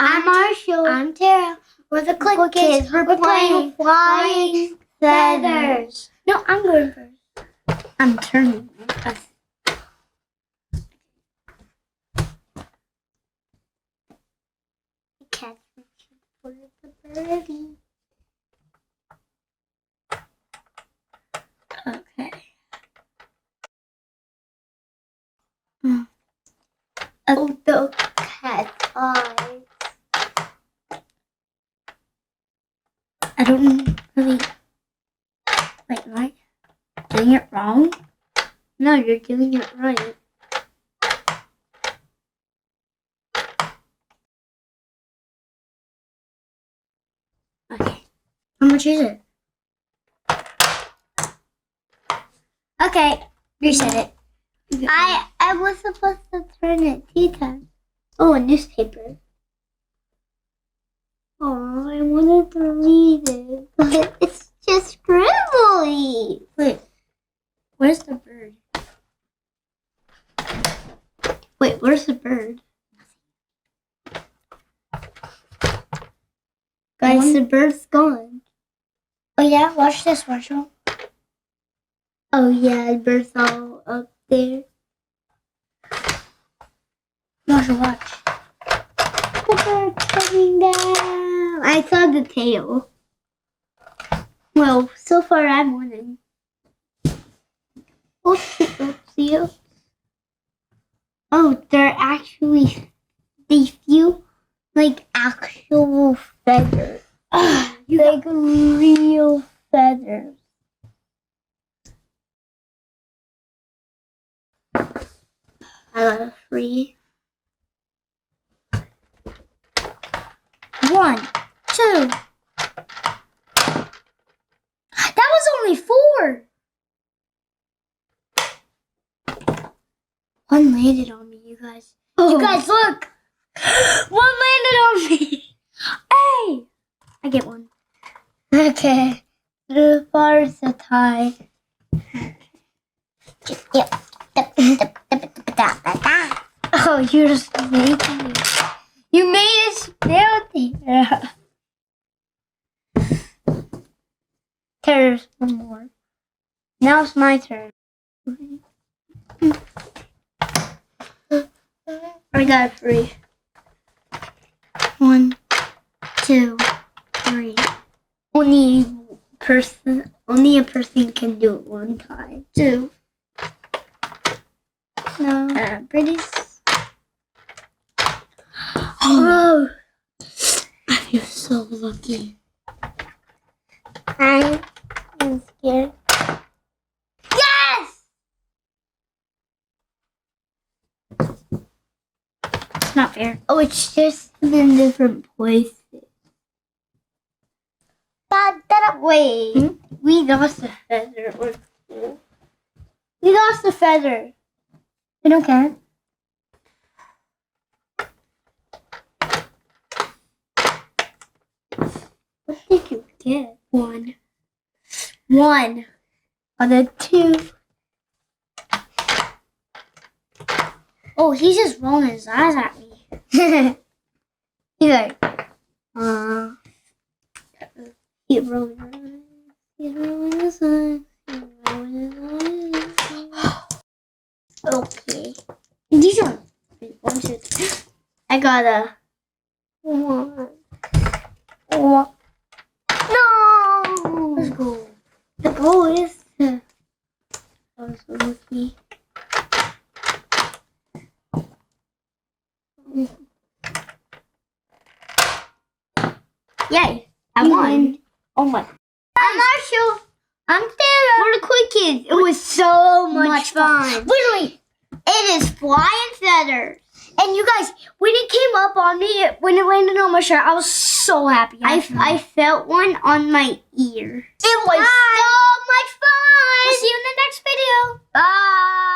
I'm Marshall. I'm Tara. We're the Cliq Kids. We're playing Flyin Feathers. No, I'm going first. I'm turning. Catch for the birdie. Okay. Oh, the cat's eyes. I don't really. Wait, am I doing it wrong? No, you're doing it right. Okay. How much is it? Okay, Reset it. I was supposed to turn it 2 times. Oh, a newspaper. Oh, I wanted to read it, but it's just scribbly. Wait, where's the bird? Wait, where's the bird? Guys, the bird's gone. Oh yeah, watch this, Marshall. Oh yeah, the bird's all up there. Marshall, watch. The bird's coming down. I saw the tail. Well, so far I'm winning. Oopsie. Oh, they're actually, they feel like actual feathers. Like real feathers. I got a free. 1, 2. That was only 4. One landed on me, you guys. Oh. You guys, look. One landed on me. Hey, I get one. Okay. The far is a tie. Oh, you're just making it. You made it stealthy. Yeah. There's one more. Now it's my turn. I got 3. 1, 2, 3. Only a person can do it one time. 2. No. Pretty. Oh, I feel so lucky. I'm scared. Yes! It's not fair. Oh, it's just in different places. Wait, we lost a feather. We lost a feather. I don't care. What did you get? 1. 1 on a 2. Oh, he's just rolling his eyes at me. He's like, keep rolling. He's rolling his eyes. He's rolling his eyes. Okay. These are 1, 2, 3. I got a 1. No! Let's go. The goal is to also with me. Yay! I won. Oh my. I'm Marshall. I'm Sarah. We're the Cliq Kids. It was so much fun. Literally, It is Flyin Feathers. and you guys, when it came up on me, when it landed on my shirt, I was so happy. I felt one on my ear. It was so much fun. We'll see you in the next video. Bye.